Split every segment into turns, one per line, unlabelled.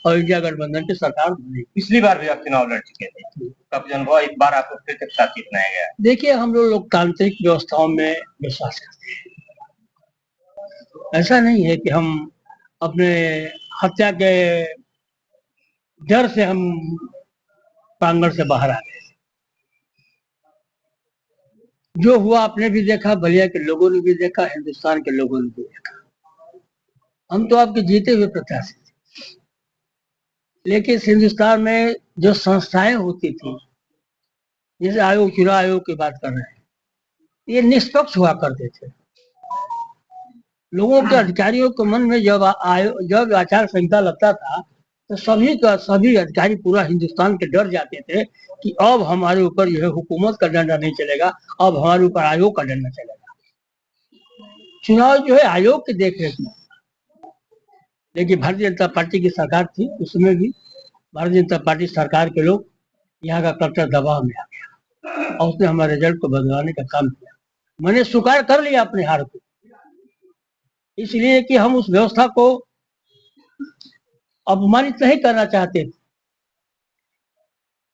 और इंडिया गठबंधन की सरकार बनी।
पिछली बार भी आप चुनाव लड़ चुके थे, तब जो अनुभव, इस बार आपको फिर से साथी अपनाया गया।
देखिए, हम लोग लोकतांत्रिक व्यवस्थाओं में विश्वास करते हैं। ऐसा नहीं है कि हम अपने हत्या के डर से हम प्रांगण से बाहर आ गए। जो हुआ आपने भी देखा, बलिया के लोगों ने भी देखा, हिंदुस्तान के लोगों ने भी देखा। हम तो आपके जीते हुए प्रत्याशी थे, लेकिन हिंदुस्तान में जो संस्थाएं होती थी, जैसे आयोग, चुनाव आयोग की बात कर रहे हैं, ये निष्पक्ष हुआ करते थे। लोगों के, अधिकारियों के मन में जब आचार संहिता लगता था, तो सभी अधिकारी पूरा हिंदुस्तान के डर जाते थे कि अब हमारे ऊपर जो है हुकूमत का डंडा नहीं चलेगा, अब हमारे ऊपर आयोग का डंडा चलेगा। चुनाव जो है आयोग के देख रेख में, लेकिन भारतीय जनता पार्टी की सरकार थी, उसमें भी भारतीय जनता पार्टी सरकार के लोग यहाँ का कलेक्टर दबाव में आ गया और उसने हमारे रिजल्ट को बदलवाने का काम किया। मैंने स्वीकार कर लिया अपने हार को, इसलिए कि हम उस व्यवस्था को अपमानित नहीं करना चाहते थे।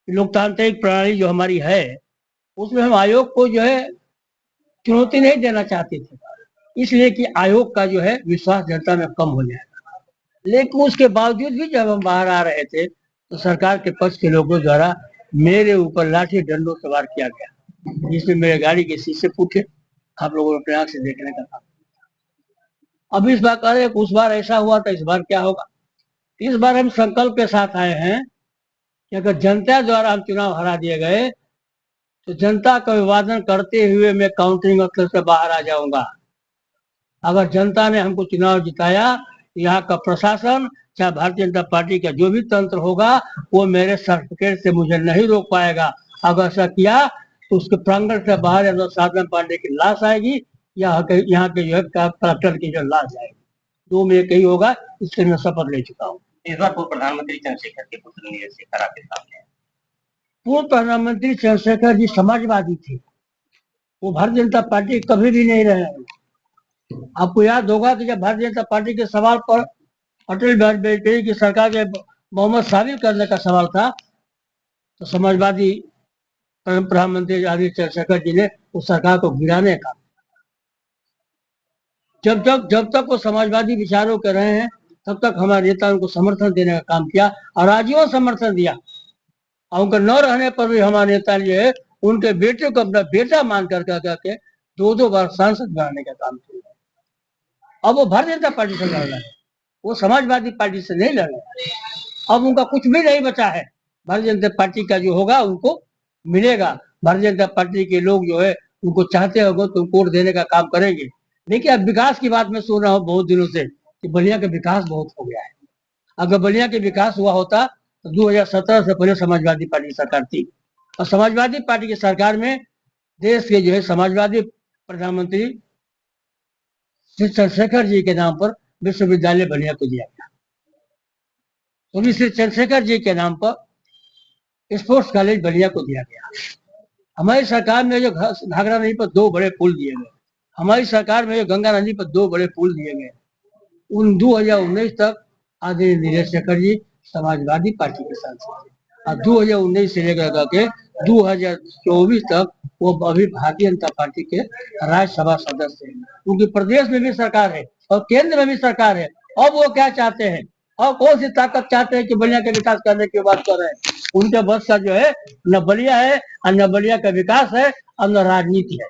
लोकतांत्रिक प्रणाली जो हमारी है, उसमें हम आयोग को जो है चुनौती नहीं देना चाहते थे, इसलिए कि आयोग का जो है विश्वास जनता में कम हो जाएगा। लेकिन उसके बावजूद भी जब हम बाहर आ रहे थे, तो सरकार के पक्ष के लोगों द्वारा मेरे ऊपर लाठी डंडों से वार किया गया, जिसमें मेरे गाड़ी के शीशे फूटे। आप लोगों ने अपने आंख से देखने का था। अब इस बार कह रहे उस बार ऐसा हुआ था, इस बार क्या होगा। इस बार हम संकल्प के साथ आए हैं कि अगर जनता द्वारा हम चुनाव हरा दिए गए, तो जनता का अभिवादन करते हुए मैं काउंटिंग स्थल से बाहर आ जाऊंगा। अगर जनता ने हमको चुनाव जिताया, यहाँ का प्रशासन, चाहे भारतीय जनता पार्टी का जो भी तंत्र होगा, वो मेरे सर्टिफिकेट से मुझे नहीं रोक पाएगा। अगर ऐसा किया तो उसके प्रांगण से बाहर साधन पांडे की लाश आएगी, यहाँ के जो है कलेक्टर की जो लाश आएगी, दो में एक ही होगा। इससे मैं शपथ ले चुका हूँ।
इस बार पूर्व प्रधानमंत्री चंद्रशेखर के पुत्र नीरज आपके सामने है।
पूर्व प्रधानमंत्री चंद्रशेखर जी समाजवादी थे, वो भारतीय जनता पार्टी कभी भी नहीं रहे। आपको याद होगा कि जब भारतीय जनता पार्टी के सवाल पर अटल बिहारी वाजपेयी की सरकार के मोहम्मद शामिल करने का सवाल था, तो समाजवादी प्रधानमंत्री आदि चंद्रशेखर जी ने उस सरकार को गिराने का, जब तक वो समाजवादी विचारों के रहे हैं, तब तक हमारे नेता उनको समर्थन देने का काम किया और आजीवन समर्थन दिया। और उनका न रहने पर भी हमारे नेता ने जो है उनके बेटे को अपना बेटा मान करके दो बार सांसद बनाने का काम किया। अब वो भारतीय जनता पार्टी से लड़ रहे हैं, वो समाजवादी पार्टी से नहीं लड़ रहे। अब उनका कुछ भी नहीं बचा है। भारतीय जनता पार्टी का जो होगा उनको मिलेगा। भारतीय जनता पार्टी के लोग जो है उनको चाहते होंगे तो उनको वोट देने का काम करेंगे। देखिए, अब विकास की बात मैं सुन रहा हूँ बहुत दिनों से कि बलिया का विकास बहुत हो गया है। अगर बलिया के विकास हुआ होता तो 2017 से पहले समाजवादी पार्टी की सरकार थी, और समाजवादी पार्टी की सरकार में देश के जो है समाजवादी प्रधानमंत्री श्री चंद्रशेखर जी के नाम पर विश्वविद्यालय बलिया को दिया गया। तो श्री चंद्रशेखर जी के नाम पर स्पोर्ट्स कॉलेज बलिया को दिया गया। हमारी सरकार में जो घाघरा नदी पर 2 बड़े पुल दिए गए, हमारी सरकार में जो गंगा नदी पर 2 बड़े पुल दिए गए। उन 2019 तक आदरणीय नीरज शेखर जी समाजवादी पार्टी के सांसद थे, और 2019 से लेकर के 2024 तक वो अभी भारतीय जनता पार्टी के राज्यसभा सदस्य हैं। क्योंकि प्रदेश में भी सरकार है और केंद्र में भी सरकार है। अब वो क्या चाहते हैं और कौन सी ताकत चाहते हैं कि बलिया के विकास करने की बात कर रहे हैं। उनके बस का जो है न बलिया है और न बलिया का विकास है और न राजनीति है।